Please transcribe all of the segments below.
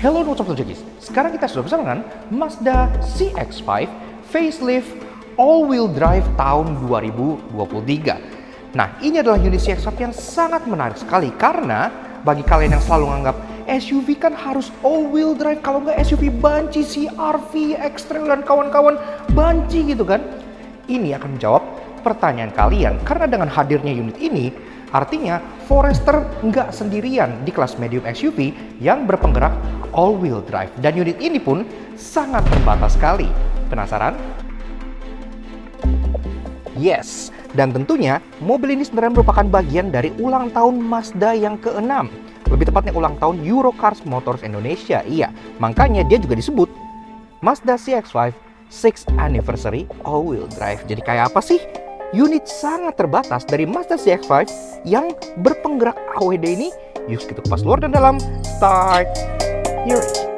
Hello Notes of Jokis. Sekarang kita sudah bersama dengan Mazda CX-5 facelift all-wheel drive tahun 2023. Nah, ini adalah unit CX-5 yang sangat menarik sekali karena bagi kalian yang selalu menganggap SUV kan harus all-wheel drive, kalau nggak SUV banci, CR-V, X-Trail dan kawan-kawan banci gitu kan. Ini akan menjawab pertanyaan kalian karena dengan hadirnya unit ini artinya Forester nggak sendirian di kelas medium SUV yang berpenggerak all-wheel drive. Dan unit ini pun sangat terbatas sekali. Penasaran? Yes, dan tentunya mobil ini sebenarnya merupakan bagian dari ulang tahun Mazda yang ke-6. Lebih tepatnya ulang tahun Eurocars Motors Indonesia. Iya, makanya dia juga disebut Mazda CX-5 6th Anniversary All-Wheel Drive. Jadi kayak apa sih? Unit sangat terbatas dari Mazda CX-5 yang berpenggerak AWD ini. Yuk kita kupas luar dan dalam. Start your race.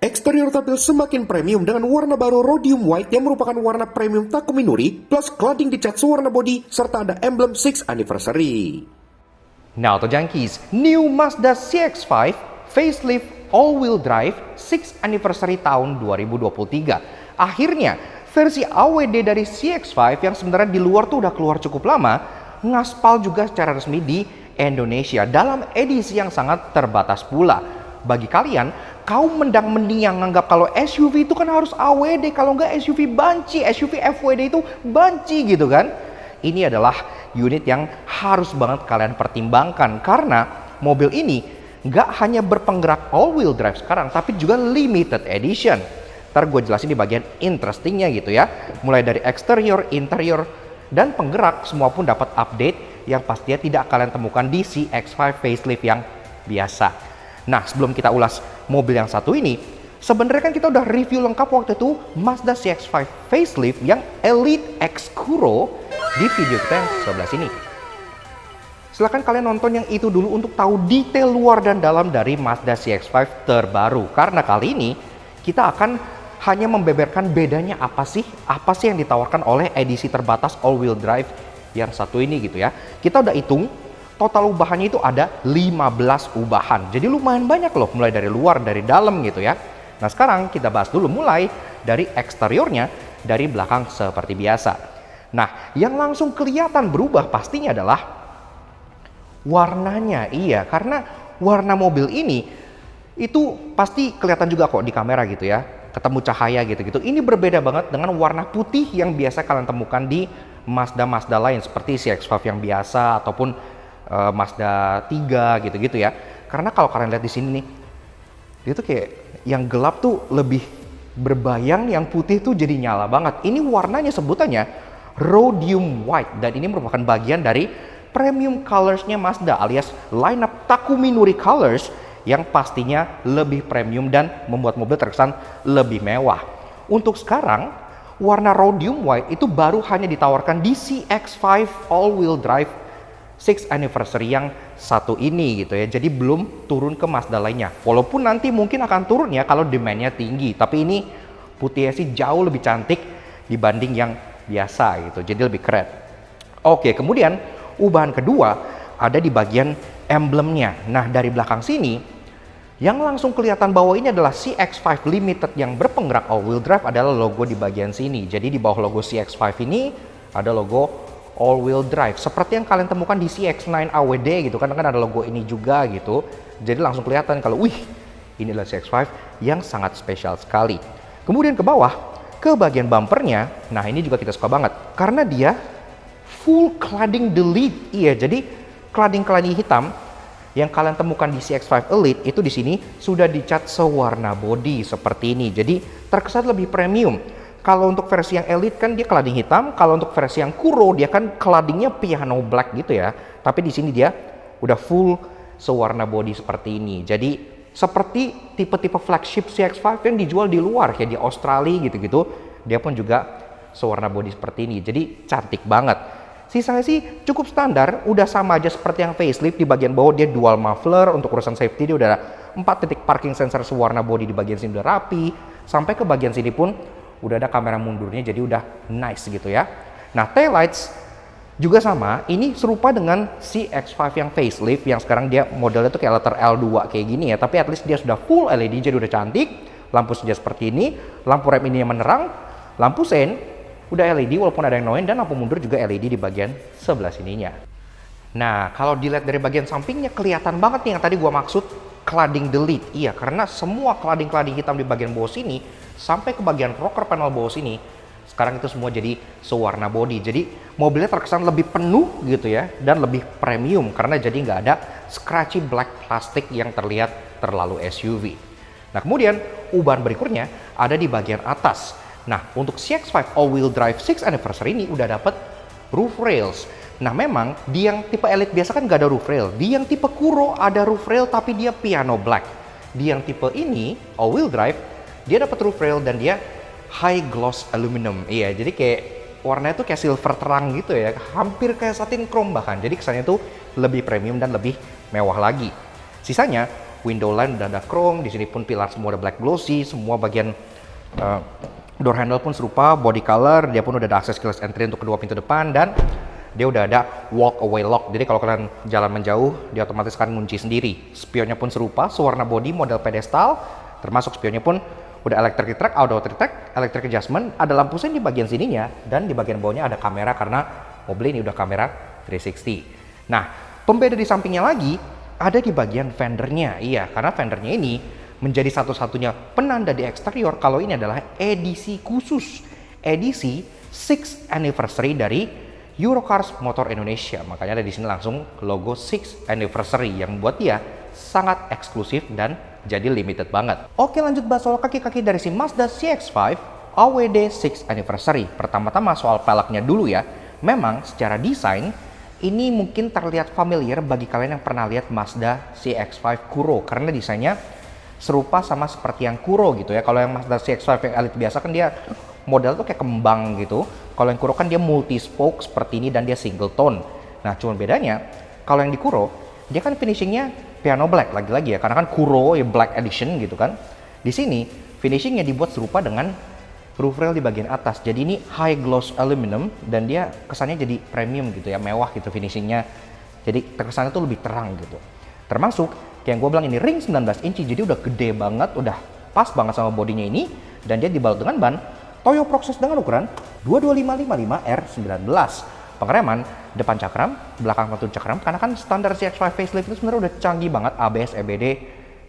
Eksterior tampil semakin premium dengan warna baru rhodium white yang merupakan warna premium Takumi Nuri, plus cladding dicat sewarna bodi serta ada emblem 6th Anniversary. Nah, Auto Junkies, new Mazda CX-5 facelift all-wheel drive 6th Anniversary tahun 2023. Akhirnya, versi AWD dari CX-5 yang sebenarnya di luar tuh udah keluar cukup lama, ngaspal juga secara resmi di Indonesia dalam edisi yang sangat terbatas pula. Bagi kalian, kaum mendang-mending yang nganggap kalau SUV itu kan harus AWD, kalau nggak SUV banci, SUV FWD itu banci gitu kan. Ini adalah unit yang harus banget kalian pertimbangkan karena mobil ini nggak hanya berpenggerak all-wheel drive sekarang, tapi juga limited edition. Ntar gue jelasin di bagian interestingnya gitu ya. Mulai dari eksterior, interior, dan penggerak semua pun dapat update yang pastinya tidak kalian temukan di CX-5 facelift yang biasa. Nah, sebelum kita ulas mobil yang satu ini, sebenarnya kan kita udah review lengkap waktu itu Mazda CX-5 facelift yang Elite X-Kuro di video kita yang sebelah sini. Silahkan kalian nonton yang itu dulu untuk tahu detail luar dan dalam dari Mazda CX-5 terbaru. Karena kali ini kita akan hanya membeberkan bedanya apa sih yang ditawarkan oleh edisi terbatas all-wheel drive yang satu ini gitu ya. Kita udah hitung total ubahannya itu ada 15 ubahan. Jadi lumayan banyak loh, mulai dari luar, dari dalam gitu ya. Nah, sekarang kita bahas dulu mulai dari eksteriornya, dari belakang seperti biasa. Nah, yang langsung kelihatan berubah pastinya adalah warnanya. Iya, karena warna mobil ini itu pasti kelihatan juga kok di kamera gitu ya. Ketemu cahaya gitu-gitu. Ini berbeda banget dengan warna putih yang biasa kalian temukan di Mazda-Mazda lain seperti CX-5 yang biasa ataupun Mazda 3 gitu-gitu ya. Karena kalau kalian lihat di sini nih, dia tuh kayak yang gelap tuh lebih berbayang, yang putih tuh jadi nyala banget. Ini warnanya sebutannya rhodium white dan ini merupakan bagian dari premium colorsnya Mazda alias lineup Takumi Nuri colors yang pastinya lebih premium dan membuat mobil terkesan lebih mewah. Untuk sekarang, warna rhodium white itu baru hanya ditawarkan di CX-5 all-wheel drive 6th Anniversary yang satu ini gitu ya. Jadi belum turun ke Mazda lainnya. Walaupun nanti mungkin akan turun ya kalau demandnya tinggi. Tapi ini putihnya sih jauh lebih cantik dibanding yang biasa gitu. Jadi lebih keren. Oke, kemudian ubahan kedua ada di bagian emblemnya. Nah, dari belakang sini yang langsung kelihatan bahwa ini adalah CX-5 Limited yang berpenggerak all-wheel drive adalah logo di bagian sini. Jadi di bawah logo CX-5 ini ada logo all-wheel drive. Seperti yang kalian temukan di CX-9 AWD gitu kan ada logo ini juga gitu. Jadi langsung kelihatan kalau wih, ini adalah CX-5 yang sangat spesial sekali. Kemudian ke bawah, ke bagian bumpernya, nah ini juga kita suka banget karena dia full cladding delete. Iya, jadi cladding hitam yang kalian temukan di CX-5 Elite itu di sini sudah dicat sewarna body seperti ini. Jadi terkesan lebih premium. Kalau untuk versi yang Elite kan dia cladding hitam, kalau untuk versi yang Kuro dia kan claddingnya piano black gitu ya. Tapi di sini dia udah full sewarna body seperti ini. Jadi seperti tipe-tipe flagship CX-5 yang dijual di luar kayak di Australia gitu-gitu, dia pun juga sewarna body seperti ini. Jadi cantik banget. Sisanya sih cukup standar, udah sama aja seperti yang facelift. Di bagian bawah dia dual muffler, untuk urusan safety dia udah ada 4 titik parking sensor sewarna body, di bagian sini udah rapi, sampai ke bagian sini pun udah ada kamera mundurnya, jadi udah nice gitu ya. Nah, taillights juga sama, ini serupa dengan si X5 yang facelift, yang sekarang dia modelnya tuh kayak letter L2 kayak gini ya, tapi at least dia sudah full LED, jadi udah cantik. Lampu senja seperti ini, lampu rem ini yang menerang, lampu sein udah LED walaupun ada yang noise, dan lampu mundur juga LED di bagian sebelah sininya. Nah, kalau dilihat dari bagian sampingnya kelihatan banget nih yang tadi gua maksud cladding delete. Iya, karena semua cladding hitam di bagian bawah sini sampai ke bagian rocker panel bawah sini sekarang itu semua jadi sewarna body. Jadi mobilnya terkesan lebih penuh gitu ya, dan lebih premium karena jadi nggak ada scratchy black plastik yang terlihat terlalu SUV. Nah, kemudian ubahan berikutnya ada di bagian atas. Nah, untuk CX-5 all-wheel drive 6th anniversary ini udah dapet roof rails. Nah, memang di yang tipe Elite biasa kan nggak ada roof rail. Di yang tipe Kuro ada roof rail tapi dia piano black. Di yang tipe ini all-wheel drive dia dapat roof rail dan dia high gloss aluminum. Iya, jadi kayak warnanya tuh kayak silver terang gitu ya, hampir kayak satin chrome bahkan. Jadi kesannya tuh lebih premium dan lebih mewah lagi. Sisanya window line udah ada chrome, di sini pun pilar semua ada black glossy, semua bagian door handle pun serupa, body color, dia pun udah ada akses keyless entry untuk kedua pintu depan, dan dia udah ada walk away lock. Jadi kalau kalian jalan menjauh, dia otomatis akan kunci sendiri. Spionnya pun serupa, sewarna body model pedestal, termasuk spionnya pun udah electric track, auto track, electric adjustment, ada lampu sein di bagian sininya, dan di bagian bawahnya ada kamera karena mobil ini udah kamera 360. Nah, pembeda di sampingnya lagi ada di bagian fendernya. Iya, karena fendernya ini menjadi satu-satunya penanda di eksterior kalau ini adalah edisi khusus, edisi 6th anniversary dari Eurocars Motor Indonesia. Makanya ada di sini langsung logo 6th anniversary yang membuat dia sangat eksklusif dan jadi limited banget. Oke, lanjut bahas soal kaki-kaki dari si Mazda CX-5 AWD 6th anniversary. Pertama-tama soal peleknya dulu ya. Memang secara desain ini mungkin terlihat familiar bagi kalian yang pernah lihat Mazda CX-5 Kuro karena desainnya serupa sama seperti yang Kuro gitu ya. Kalau yang Mazda CX-5 yang Elite biasa kan dia model tuh kayak kembang gitu. Kalau yang Kuro kan dia multi spoke seperti ini dan dia single tone. Nah, cuman bedanya kalau yang di Kuro dia kan finishingnya piano black lagi-lagi ya, karena kan Kuro ya black edition gitu kan. Di sini finishingnya dibuat serupa dengan roof rail di bagian atas. Jadi ini high gloss aluminum dan dia kesannya jadi premium gitu ya, mewah gitu finishingnya. Jadi kesannya tuh lebih terang gitu. Termasuk kayak yang gue bilang ini ring 19 inci, jadi udah gede banget, udah pas banget sama bodinya ini, dan dia dibalut dengan ban Toyo Proxys dengan ukuran 22555R19. Pengereman depan cakram, belakang satu cakram, karena kan standar CX-5 facelift itu sebenarnya udah canggih banget, ABS, EBD,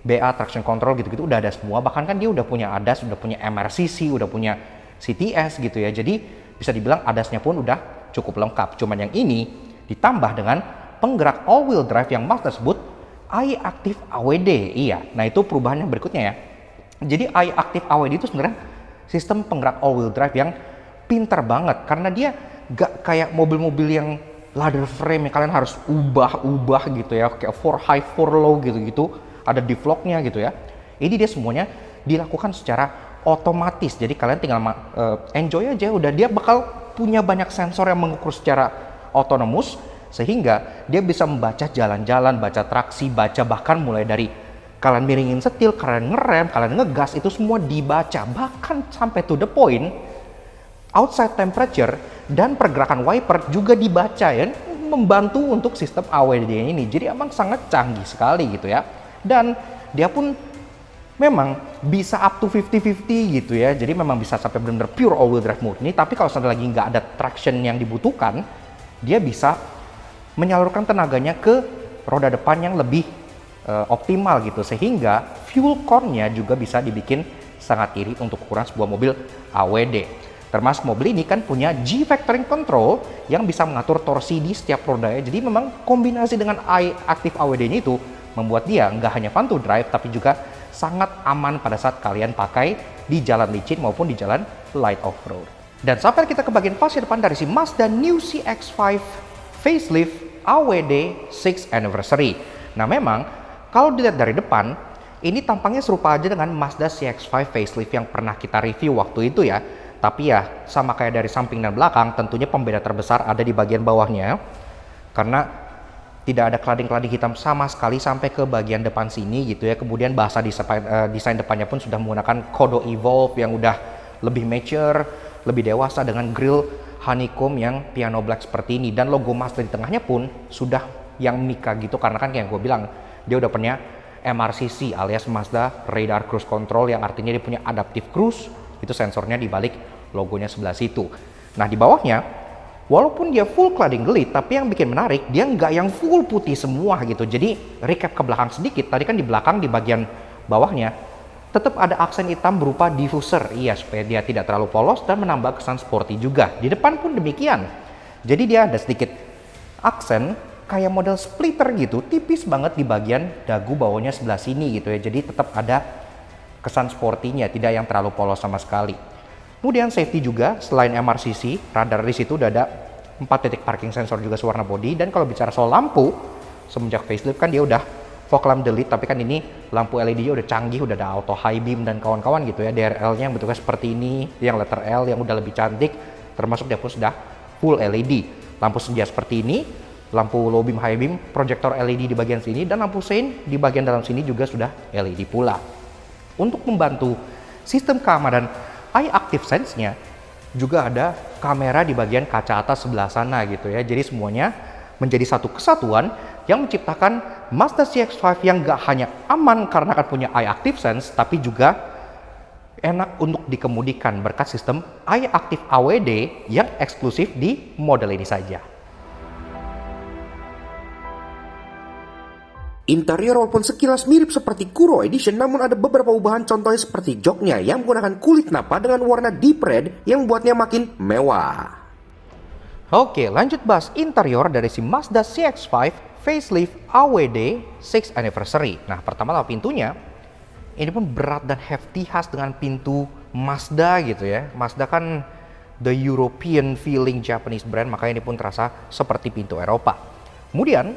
BA, traction control gitu-gitu udah ada semua. Bahkan kan dia udah punya ADAS, udah punya MRCC, udah punya CTS gitu ya. Jadi bisa dibilang ADAS-nya pun udah cukup lengkap. Cuman yang ini ditambah dengan penggerak all-wheel drive yang Mazda sebut iActive AWD. Iya, nah itu perubahan yang berikutnya ya. Jadi iActive AWD itu sebenarnya sistem penggerak all-wheel drive yang pinter banget karena dia gak kayak mobil-mobil yang ladder frame yang kalian harus ubah-ubah gitu ya, kayak 4 high 4 low gitu-gitu, ada deflognya gitu ya. Ini dia semuanya dilakukan secara otomatis, jadi kalian tinggal enjoy aja, udah dia bakal punya banyak sensor yang mengukur secara otonomus sehingga dia bisa membaca jalan-jalan, baca traksi, baca bahkan mulai dari kalian miringin setil, kalian ngerem, kalian ngegas, itu semua dibaca, bahkan sampai to the point outside temperature dan pergerakan wiper juga dibaca ya, membantu untuk sistem AWD ini. Jadi emang sangat canggih sekali gitu ya. Dan dia pun memang bisa up to 50-50 gitu ya. Jadi memang bisa sampai benar-benar pure all-wheel drive mode ini. Tapi kalau sampai lagi nggak ada traction yang dibutuhkan, dia bisa menyalurkan tenaganya ke roda depan yang lebih optimal gitu, sehingga fuel core-nya juga bisa dibikin sangat irit untuk ukuran sebuah mobil AWD. Termasuk mobil ini kan punya G-Vectoring Control yang bisa mengatur torsi di setiap rodanya. Jadi memang kombinasi dengan i-Active AWD-nya itu membuat dia nggak hanya fun to drive, tapi juga sangat aman pada saat kalian pakai di jalan licin maupun di jalan light off-road. Dan sampai kita ke bagian fascia depan dari si Mazda New CX-5 Facelift AWD 6th Anniversary. Nah memang kalau dilihat dari depan, ini tampangnya serupa aja dengan Mazda CX-5 Facelift yang pernah kita review waktu itu ya. Tapi ya sama kayak dari samping dan belakang, tentunya pembeda terbesar ada di bagian bawahnya. Karena tidak ada cladding-cladding hitam sama sekali sampai ke bagian depan sini gitu ya. Kemudian bahasa desain depannya pun sudah menggunakan Kodo Evolve yang udah lebih mature, lebih dewasa dengan grill honeycomb yang piano black seperti ini, dan logo Mazda di tengahnya pun sudah yang Mika gitu, karena kan kayak gue bilang dia udah punya MRCC alias Mazda Radar Cruise Control, yang artinya dia punya adaptive cruise, itu sensornya di balik logonya sebelah situ. Nah di bawahnya walaupun dia full cladding gelit, tapi yang bikin menarik dia nggak yang full putih semua gitu. Jadi recap ke belakang sedikit, tadi kan di belakang di bagian bawahnya tetap ada aksen hitam berupa diffuser, iya, supaya dia tidak terlalu polos dan menambah kesan sporty juga. Di depan pun demikian. Jadi dia ada sedikit aksen kayak model splitter gitu, tipis banget di bagian dagu bawahnya sebelah sini gitu ya. Jadi tetap ada kesan sportinya, tidak yang terlalu polos sama sekali. Kemudian safety juga, selain MRCC, radar di situ udah ada 4 titik parking sensor juga sewarna body. Dan kalau bicara soal lampu, semenjak facelift kan dia udah fog lamp delete, tapi kan ini lampu LED-nya udah canggih, udah ada auto high beam dan kawan-kawan gitu ya. DRL-nya yang bentuknya seperti ini, yang letter L yang udah lebih cantik, termasuk dia pun sudah full LED. Lampu senja seperti ini, lampu low beam, high beam, proyektor LED di bagian sini, dan lampu sein di bagian dalam sini juga sudah LED pula. Untuk membantu sistem keamanan Eye Active Sense-nya juga ada kamera di bagian kaca atas sebelah sana gitu ya. Jadi semuanya menjadi satu kesatuan yang menciptakan Mazda CX-5 yang gak hanya aman karena akan punya Eye Active Sense, tapi juga enak untuk dikemudikan berkat sistem Eye Active AWD yang eksklusif di model ini saja. Interior walaupun sekilas mirip seperti Kuro Edition, namun ada beberapa ubahan, contohnya seperti joknya yang menggunakan kulit napa dengan warna deep red yang membuatnya makin mewah. Oke, lanjut bahas interior dari si Mazda CX-5 Facelift AWD 6th Anniversary. Nah, pertama pintunya ini pun berat dan hefty, khas dengan pintu Mazda gitu ya. Mazda kan the European feeling Japanese brand, makanya ini pun terasa seperti pintu Eropa. Kemudian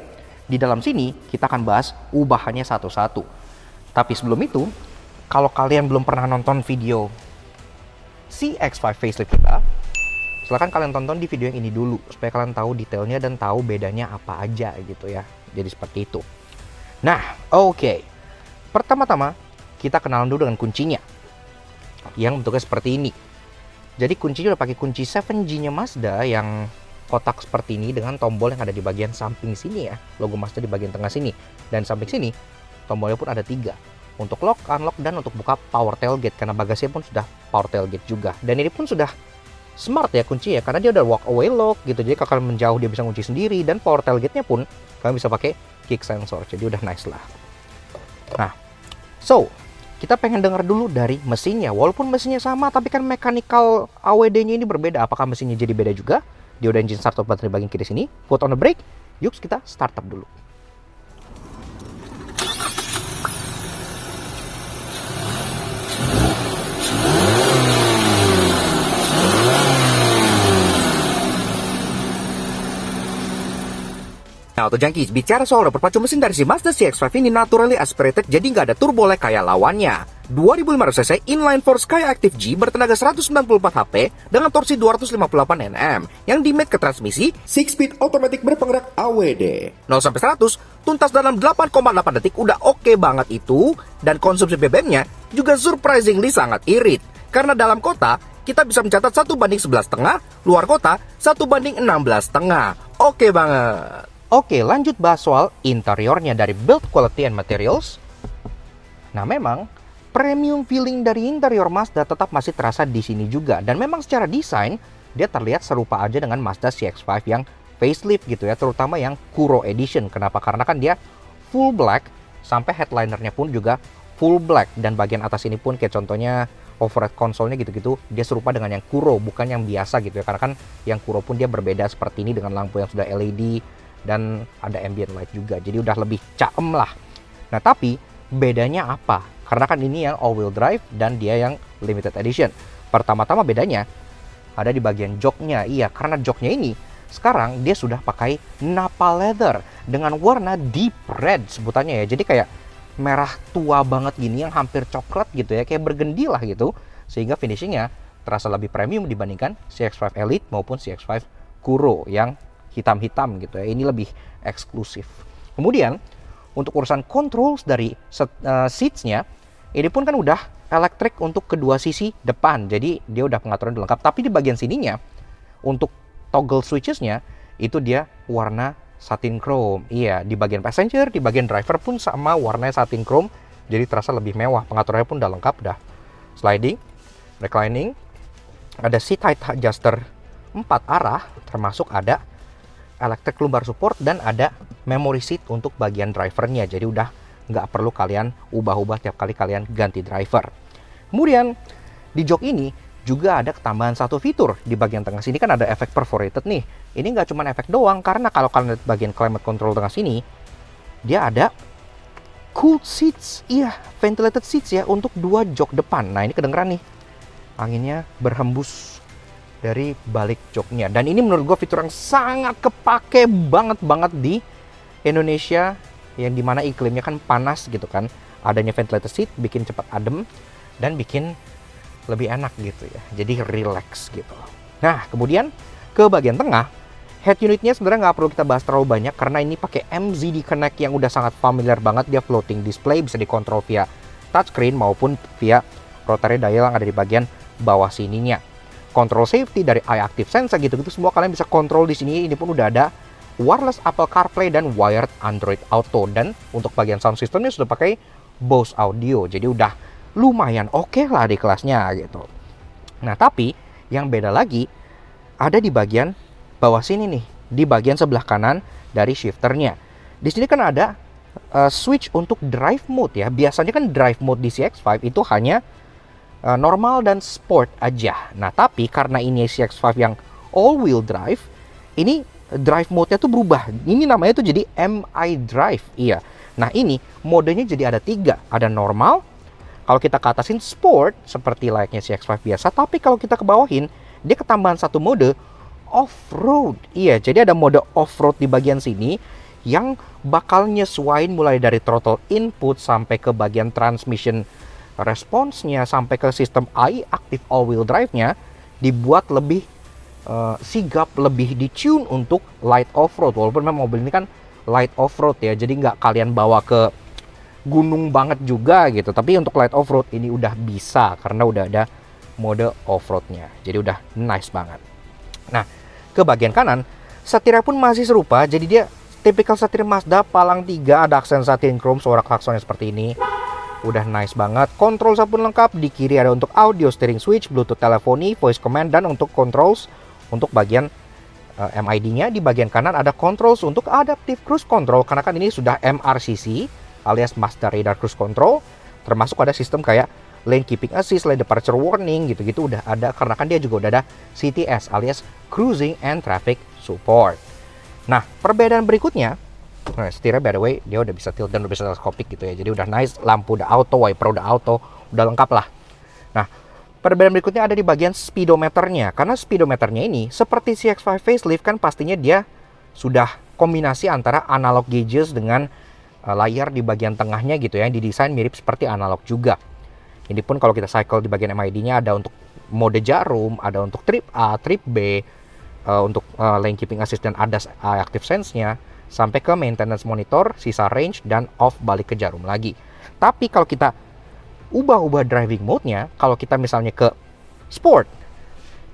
di dalam sini kita akan bahas ubahannya satu-satu. Tapi sebelum itu, kalau kalian belum pernah nonton video CX-5 Facelift kita, silahkan kalian tonton di video yang ini dulu supaya kalian tahu detailnya dan tahu bedanya apa aja gitu ya. Jadi seperti itu. Nah, oke. Pertama-tama kita kenalan dulu dengan kuncinya yang bentuknya seperti ini. Jadi kuncinya udah pakai kunci 7G-nya Mazda yang kotak seperti ini dengan tombol yang ada di bagian samping sini ya. Logo Mazda di bagian tengah sini. Dan samping sini tombolnya pun ada 3. Untuk lock, unlock, dan untuk buka power tailgate, karena bagasinya pun sudah power tailgate juga. Dan ini pun sudah smart ya kunci ya, karena dia udah walk away lock gitu. Jadi kalau kalian menjauh dia bisa kunci sendiri, dan power tailgate-nya pun kalian bisa pakai kick sensor. Jadi udah nice lah. Nah, so kita pengen dengar dulu dari mesinnya. Walaupun mesinnya sama, tapi kan mechanical AWD-nya ini berbeda. Apakah mesinnya jadi beda juga? Dia udah engine start button di bagian kiri sini. Foot on the brake. Yuk kita start up dulu. Nah, Auto Junkies, bicara soal berpacu mesin dari si Mazda CX-5 ini naturally aspirated, jadi nggak ada turbo lag kayak lawannya. 2500cc inline 4 Skyactiv G bertenaga 194 HP dengan torsi 258 Nm yang dimate ke transmisi 6-speed automatic berpenggerak AWD. 0-100 tuntas dalam 8,8 detik udah oke banget itu, dan konsumsi BBM-nya juga surprisingly sangat irit. Karena dalam kota kita bisa mencatat 1:11,5, luar kota 1:16,5. Oke banget. Oke, lanjut bahas soal interiornya dari build quality and materials. Nah, memang premium feeling dari interior Mazda tetap masih terasa di sini juga, dan memang secara desain dia terlihat serupa aja dengan Mazda CX-5 yang facelift gitu ya, terutama yang Kuro Edition. Kenapa? Karena kan dia full black, sampai headlinernya pun juga full black, dan bagian atas ini pun kayak contohnya overhead konsolnya gitu-gitu, dia serupa dengan yang Kuro, bukan yang biasa gitu ya. Karena kan yang Kuro pun dia berbeda seperti ini dengan lampu yang sudah LED dan ada ambient light juga, jadi udah lebih caem lah. Nah tapi bedanya apa? Karena kan ini yang all wheel drive dan dia yang limited edition. Pertama-tama bedanya ada di bagian joknya. Iya, karena joknya ini sekarang dia sudah pakai Nappa leather dengan warna deep red sebutannya ya. Jadi kayak merah tua banget gini yang hampir coklat gitu ya, kayak bergendi lah gitu. Sehingga finishingnya terasa lebih premium dibandingkan CX-5 Elite maupun CX-5 Kuro yang hitam-hitam gitu ya. Ini lebih eksklusif. Kemudian untuk urusan controls dari seats-nya, ini pun kan udah elektrik untuk kedua sisi depan. Jadi dia udah pengaturan udah lengkap. Tapi di bagian sininya untuk toggle switches-nya itu dia warna satin chrome. Iya, di bagian passenger, di bagian driver pun sama warnanya satin chrome. Jadi terasa lebih mewah. Pengaturannya pun udah lengkap, udah sliding, reclining, ada seat height adjuster 4 arah, termasuk ada electric lumbar support dan ada memory seat untuk bagian drivernya. Jadi udah nggak perlu kalian ubah-ubah tiap kali kalian ganti driver. Kemudian di jok ini juga ada ketambahan satu fitur. Di bagian tengah sini kan ada efek perforated nih. Ini nggak cuma efek doang, karena kalau kalian lihat bagian climate control tengah sini, dia ada cooled seats. Iya, ventilated seats ya untuk dua jok depan. Nah ini kedengeran nih, anginnya berhembus dari balik joknya. Dan ini menurut gue fitur yang sangat kepake banget di Indonesia, yang dimana iklimnya kan panas gitu kan. Adanya ventilated seat bikin cepat adem dan bikin lebih enak gitu ya. Jadi relax gitu. Nah kemudian ke bagian tengah, head unitnya sebenarnya nggak perlu kita bahas terlalu banyak karena ini pakai MZD Connect yang udah sangat familiar banget. Dia floating display, bisa dikontrol via touchscreen maupun via rotary dial yang ada di bagian bawah sininya. Control safety dari eye active sensor gitu-gitu semua kalian bisa kontrol di sini. Ini pun udah ada wireless Apple CarPlay dan wired Android Auto, dan untuk bagian sound systemnya sudah pakai Bose Audio. Jadi udah lumayan oke lah di kelasnya gitu. Nah tapi yang beda lagi ada di bagian bawah sini nih, di bagian sebelah kanan dari shifternya. Di sini kan ada switch untuk drive mode ya. Biasanya kan drive mode di CX-5 itu hanya normal dan sport aja. Nah tapi karena ini CX-5 yang all wheel drive, ini drive mode-nya tuh berubah. Ini namanya tuh jadi MI Drive. Iya. Nah ini modenya jadi ada 3. Ada normal, kalau kita ke atasin sport seperti layaknya CX-5 biasa. Tapi kalau kita ke bawahin, dia ketambahan satu mode off-road. Iya, jadi ada mode off-road di bagian sini yang bakal nyesuaiin mulai dari throttle input sampai ke bagian transmission response-nya sampai ke sistem AI active all-wheel drive-nya dibuat lebih sigap, lebih di-tune untuk light off-road. Walaupun memang mobil ini kan light off-road ya, jadi nggak kalian bawa ke gunung banget juga gitu. Tapi untuk light off-road ini udah bisa karena udah ada mode off-road-nya. Jadi udah nice banget. Nah, ke bagian kanan, setirnya pun masih serupa. Jadi dia tipikal setir Mazda palang 3, ada aksen satin chrome, suara klaksonnya seperti ini. Udah nice banget. Controls pun lengkap. Di kiri ada untuk audio steering switch, Bluetooth teleponi, voice command, dan untuk controls untuk bagian MID-nya. Di bagian kanan ada controls untuk adaptive cruise control, karena kan ini sudah MRCC alias Mazda Radar Cruise Control. Termasuk ada sistem kayak lane keeping assist, lane departure warning gitu-gitu udah ada, karena kan dia juga udah ada CTS alias cruising and traffic support. Nah perbedaan berikutnya, setirnya by the way dia udah bisa tilt dan udah bisa teleskopik gitu ya. Jadi udah nice, lampu udah auto, wiper udah auto, udah lengkap lah. Nah perbedaan berikutnya ada di bagian speedometernya. Karena speedometernya ini seperti CX-5 facelift kan pastinya dia sudah kombinasi antara analog gauges dengan layar di bagian tengahnya gitu ya, yang didesain mirip seperti analog juga. Ini pun kalau kita cycle di bagian MID-nya ada untuk mode jarum, ada untuk trip A, trip B, untuk lane keeping assist dan ADAS active sense-nya, sampai ke maintenance monitor, sisa range, dan off balik ke jarum lagi. Tapi kalau kita ubah-ubah driving mode-nya, kalau kita misalnya ke sport,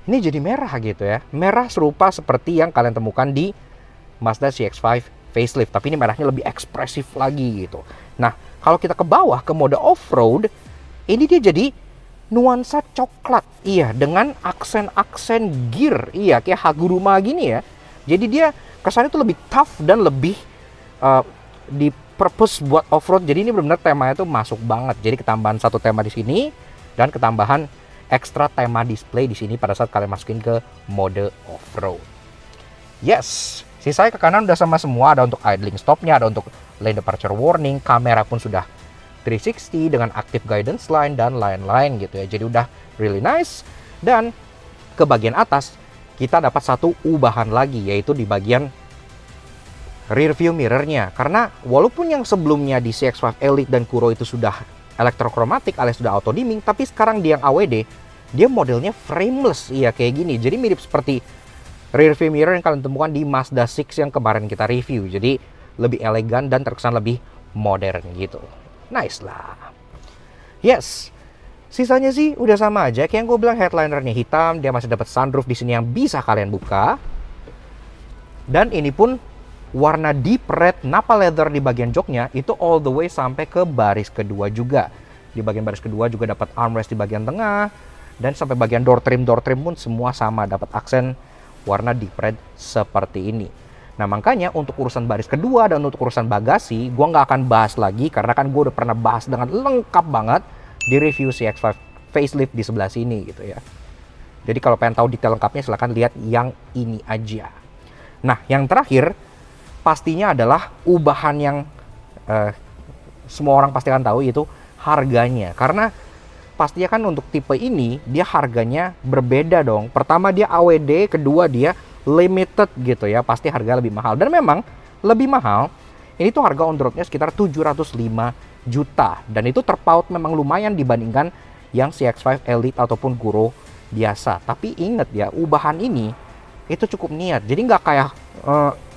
ini jadi merah gitu ya. Merah serupa seperti yang kalian temukan di Mazda CX-5 facelift, tapi ini merahnya lebih ekspresif lagi gitu. Nah, kalau kita ke bawah ke mode off-road, ini dia jadi nuansa coklat. Iya, dengan aksen-aksen gear. Iya, kayak Haguruma gini ya. Jadi dia kesannya tuh lebih tough dan lebih di purpose buat off-road. Jadi ini benar-benar temanya tuh masuk banget. Jadi ketambahan satu tema di sini dan ketambahan ekstra tema display di sini pada saat kalian masukin ke mode off-road. Yes, sisanya ke kanan udah sama semua. Ada untuk idling stopnya, ada untuk lane departure warning, kamera pun sudah 360 dengan active guidance line dan lain-lain gitu ya. Jadi udah really nice. Dan ke bagian atas kita dapat satu ubahan lagi, yaitu di bagian rear view mirrornya. Karena walaupun yang sebelumnya di CX-5 Elite dan Kuro itu sudah elektrokromatik alias sudah auto dimming, tapi sekarang di yang AWD dia modelnya frameless, iya kayak gini. Jadi mirip seperti rear view mirror yang kalian temukan di Mazda 6 yang kemarin kita review. Jadi lebih elegan dan terkesan lebih modern gitu. Nice lah. Yes, sisanya sih udah sama aja. Kayak yang gue bilang, headlinernya hitam, dia masih dapat sunroof di sini yang bisa kalian buka. Dan ini pun warna deep red Nappa leather di bagian joknya itu all the way sampai ke baris kedua juga. Di bagian baris kedua juga dapat armrest di bagian tengah, dan sampai bagian door trim pun semua sama, dapat aksen warna deep red seperti ini. Nah makanya untuk urusan baris kedua dan untuk urusan bagasi gue nggak akan bahas lagi, karena kan gue udah pernah bahas dengan lengkap banget di review CX-5 facelift di sebelah sini gitu ya. Jadi kalau pengen tahu detail lengkapnya silahkan lihat yang ini aja. Nah yang terakhir pastinya adalah ubahan yang semua orang pasti akan tahu, yaitu harganya. Karena pastinya kan untuk tipe ini dia harganya berbeda dong. Pertama dia AWD, kedua dia limited gitu ya. Pasti harga lebih mahal, dan memang lebih mahal. Ini tuh harga on the roadnya sekitar 705 juta, dan itu terpaut memang lumayan dibandingkan yang CX-5 Elite ataupun Kuro biasa. Tapi inget ya, ubahan ini itu cukup niat. Jadi nggak kayak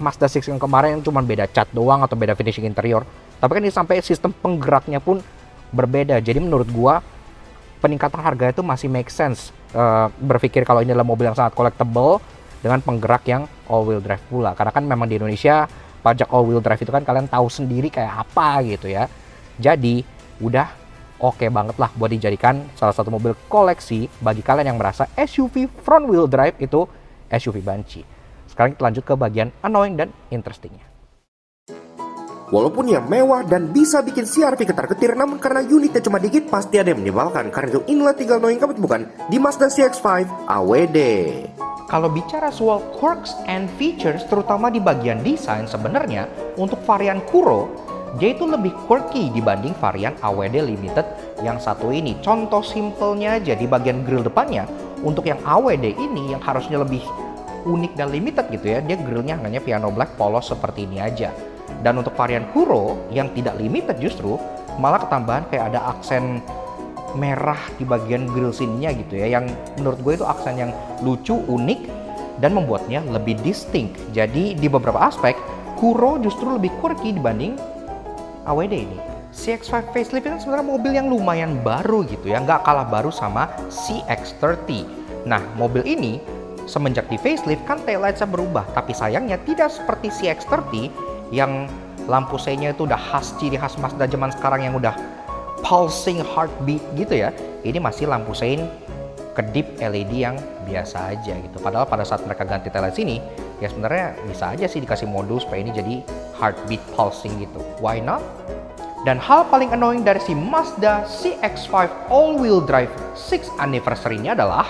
Mazda 6 yang kemarin yang cuma beda cat doang atau beda finishing interior. Tapi kan ini sampai sistem penggeraknya pun berbeda. Jadi menurut gua peningkatan harga itu masih make sense. Berpikir kalau ini adalah mobil yang sangat collectible dengan penggerak yang all wheel drive pula. Karena kan memang di Indonesia pajak all wheel drive itu kan kalian tahu sendiri kayak apa gitu ya. Jadi udah oke banget lah buat dijadikan salah satu mobil koleksi bagi kalian yang merasa SUV front wheel drive itu SUV banci. Sekarang kita lanjut ke bagian annoying dan interestingnya. Walaupun yang mewah dan bisa bikin CR-V ketar-ketir, namun karena unitnya cuma dikit pasti ada yang menyebalkan. Karena itu inilah tinggal annoying kamu bukan di Mazda CX-5 AWD. Kalau bicara soal quirks and features, terutama di bagian desain, sebenarnya untuk varian Kuro dia itu lebih quirky dibanding varian AWD Limited yang satu ini. Contoh simpelnya aja di bagian grill depannya, untuk yang AWD ini yang harusnya lebih unik dan limited gitu ya, dia grillnya hanya piano black polos seperti ini aja. Dan untuk varian Kuro yang tidak limited justru malah ketambahan kayak ada aksen merah di bagian grill sininya gitu ya, yang menurut gue itu aksen yang lucu, unik, dan membuatnya lebih distinct. Jadi di beberapa aspek Kuro justru lebih quirky dibanding AWD ini. CX-5 facelift itu sebenarnya mobil yang lumayan baru gitu ya, nggak kalah baru sama CX-30. Nah mobil ini semenjak di facelift kan taillightnya berubah, tapi sayangnya tidak seperti CX-30 yang lampu C-nya itu udah khas, ciri khas Mazda zaman sekarang yang udah pulsing heartbeat gitu ya. Ini masih lampu sein kedip LED yang biasa aja gitu. Padahal pada saat mereka ganti taillight sini, ya sebenarnya bisa aja sih dikasih modus supaya ini jadi heartbeat pulsing gitu. Why not? Dan hal paling annoying dari si Mazda CX-5 all-wheel drive 6 anniversary-nya adalah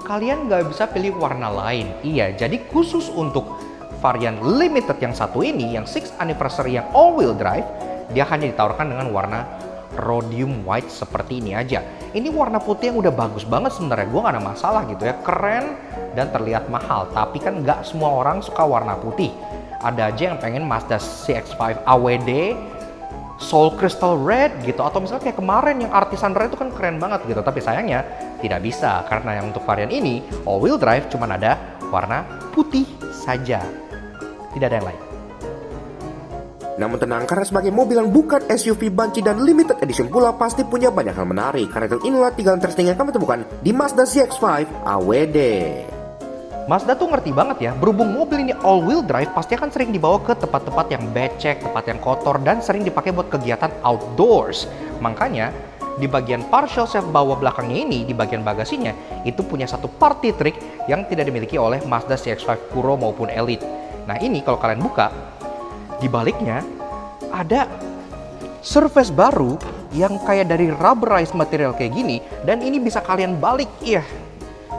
kalian nggak bisa pilih warna lain. Iya, jadi khusus untuk varian limited yang satu ini, yang 6 anniversary yang all-wheel drive, dia hanya ditawarkan dengan warna rhodium white seperti ini aja. Ini warna putih yang udah bagus banget sebenarnya, gue gak ada masalah gitu ya, keren dan terlihat mahal. Tapi kan nggak semua orang suka warna putih. Ada aja yang pengen Mazda CX-5 AWD Soul Crystal Red gitu, atau misalnya kayak kemarin yang Artisan Red itu kan keren banget gitu. Tapi sayangnya tidak bisa, karena yang untuk varian ini all-wheel drive cuma ada warna putih saja, tidak ada yang lain. Namun tenang, karena sebagai mobil yang bukan SUV banci dan limited edition pula pasti punya banyak hal menarik. Karena itu inilah 3 interesting yang kami temukan di Mazda CX-5 AWD. Mazda tuh ngerti banget ya, berhubung mobil ini all-wheel drive pasti akan sering dibawa ke tempat-tempat yang becek, tempat yang kotor, dan sering dipakai buat kegiatan outdoors. Makanya di bagian partial shelf bawah belakangnya ini, di bagian bagasinya, itu punya satu party trick yang tidak dimiliki oleh Mazda CX-5 Kuro maupun Elite. Nah ini kalau kalian buka, di baliknya ada surface baru yang kayak dari rubberized material kayak gini, dan ini bisa kalian balik, iya.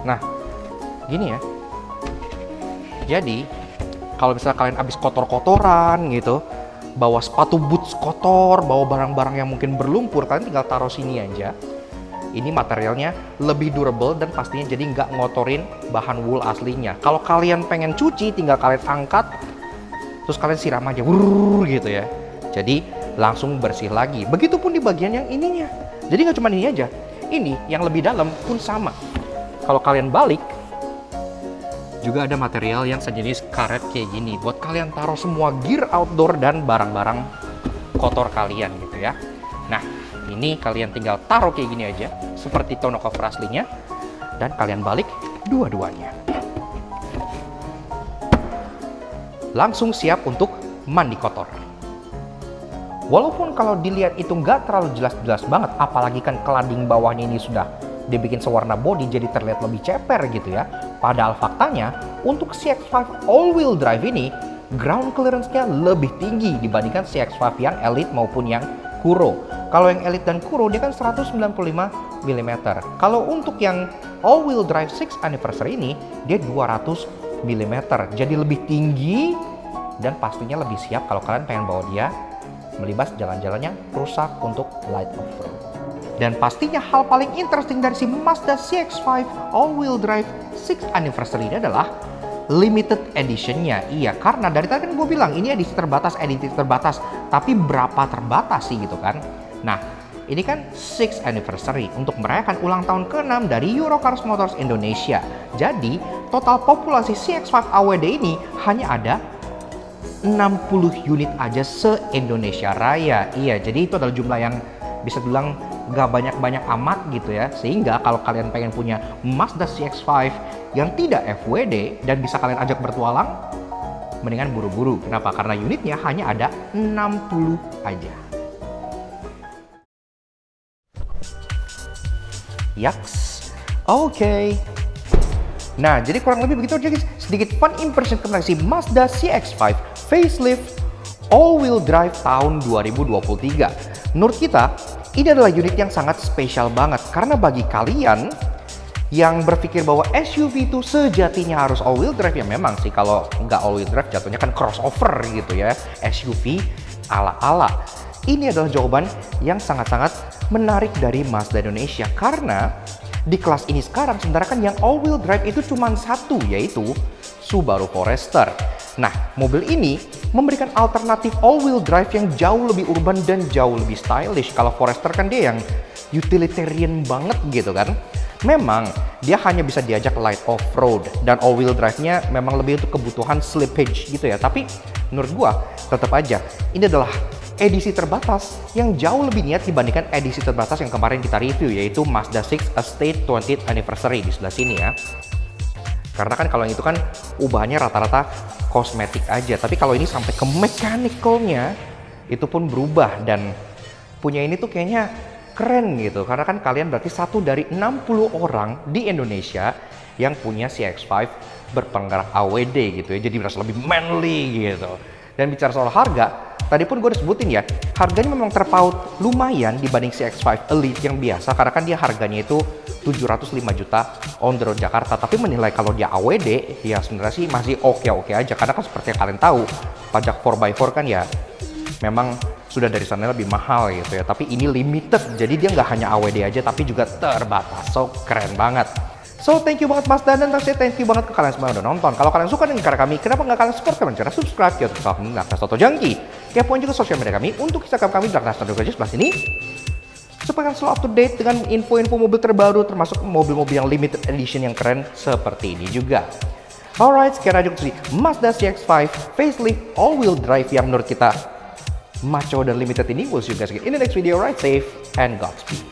Nah, gini ya. Jadi, kalau misalnya kalian habis kotor-kotoran gitu, bawa sepatu boots kotor, bawa barang-barang yang mungkin berlumpur, kalian tinggal taruh sini aja. Ini materialnya lebih durable dan pastinya jadi nggak ngotorin bahan wool aslinya. Kalau kalian pengen cuci, tinggal kalian angkat, terus kalian siram aja, gitu ya. Jadi langsung bersih lagi. Begitupun di bagian yang ininya. Jadi nggak cuma ini aja, ini yang lebih dalam pun sama. Kalau kalian balik, juga ada material yang sejenis karet kayak gini buat kalian taruh semua gear outdoor dan barang-barang kotor kalian gitu ya. Nah, ini kalian tinggal taruh kayak gini aja seperti tonneau cover aslinya dan kalian balik dua-duanya. Langsung siap untuk mandi kotor. Walaupun kalau dilihat itu nggak terlalu jelas-jelas banget, apalagi kan kelading bawahnya ini sudah dibikin sewarna body jadi terlihat lebih ceper gitu ya. Padahal faktanya untuk CX-5 all-wheel drive ini ground clearance-nya lebih tinggi dibandingkan CX-5 yang Elite maupun yang Kuro. Kalau yang Elite dan Kuro dia kan 195 mm. Kalau untuk yang all-wheel drive 6 anniversary ini dia 200 mm. Jadi lebih tinggi dan pastinya lebih siap kalau kalian pengen bawa dia melibas jalan-jalannya rusak untuk light off-road. Dan pastinya hal paling interesting dari si Mazda CX-5 all-wheel drive 6 anniversary ini adalah limited edition-nya. Iya, karena dari tadi kan gue bilang ini edisi terbatas, tapi berapa terbatas sih gitu kan. Nah, ini kan 6 anniversary untuk merayakan ulang tahun ke-6 dari Eurocars Motors Indonesia. Jadi, total populasi CX-5 AWD ini hanya ada 60 unit aja se-Indonesia Raya. Iya, jadi itu adalah jumlah yang bisa bilang gak banyak-banyak amat gitu ya. Sehingga kalau kalian pengen punya Mazda CX-5 yang tidak FWD dan bisa kalian ajak bertualang, mendingan buru-buru. Kenapa? Karena unitnya hanya ada 60 aja. Yaks, oke. Nah, jadi kurang lebih begitu aja guys. Sedikit fun impression tentang si Mazda CX-5 facelift all-wheel drive tahun 2023. Menurut kita, ini adalah unit yang sangat spesial banget. Karena bagi kalian yang berpikir bahwa SUV itu sejatinya harus all-wheel drive, ya memang sih kalau nggak all-wheel drive jatuhnya kan crossover gitu ya. SUV ala-ala. Ini adalah jawaban yang sangat-sangat menarik dari Mazda Indonesia. Karena di kelas ini sekarang sebenarnya kan yang all-wheel drive itu cuma satu, yaitu Subaru Forester. Nah, mobil ini memberikan alternatif all-wheel drive yang jauh lebih urban dan jauh lebih stylish. Kalau Forester kan dia yang utilitarian banget gitu kan. Memang dia hanya bisa diajak light off-road dan all-wheel drive-nya memang lebih untuk kebutuhan slippage gitu ya. Tapi menurut gua tetap aja ini adalah edisi terbatas yang jauh lebih niat dibandingkan edisi terbatas yang kemarin kita review, yaitu Mazda 6 Estate 20th Anniversary di sebelah sini ya. Karena kan kalau itu kan ubahannya rata-rata kosmetik aja, tapi kalau ini sampai ke mechanical-nya itu pun berubah. Dan punya ini tuh kayaknya keren gitu, karena kan kalian berarti satu dari 60 orang di Indonesia yang punya CX-5 berpenggerak AWD gitu ya, jadi berasa lebih manly gitu. Dan bicara soal harga, tadi pun gue udah sebutin ya, harganya memang terpaut lumayan dibanding CX-5 Elite yang biasa, karena kan dia harganya itu 705 juta on the road Jakarta. Tapi menilai kalau dia AWD, ya sebenarnya sih masih oke-oke aja, karena kan seperti yang kalian tahu, pajak 4x4 kan ya memang sudah dari sana lebih mahal gitu ya. Tapi ini limited, jadi dia nggak hanya AWD aja, tapi juga terbatas. So, keren banget. So, thank you banget Mas Dan, dan thank you banget ke kalian semua yang udah nonton. Kalau kalian suka dengan karya kami, kenapa nggak kalian support kalian cara subscribe ke YouTube kami Darkness Auto Junkie. Kepoin juga sosial media kami untuk Instagram kami Darkness Auto Junkie sebelah sini, supaya kalian selalu up to date dengan info-info mobil terbaru, termasuk mobil-mobil yang limited edition yang keren seperti ini juga. Alright, sekian aja untuk Mazda CX-5 facelift all-wheel drive yang menurut kita maco dan limited ini. We'll see you guys again in the next video. Ride safe and Godspeed.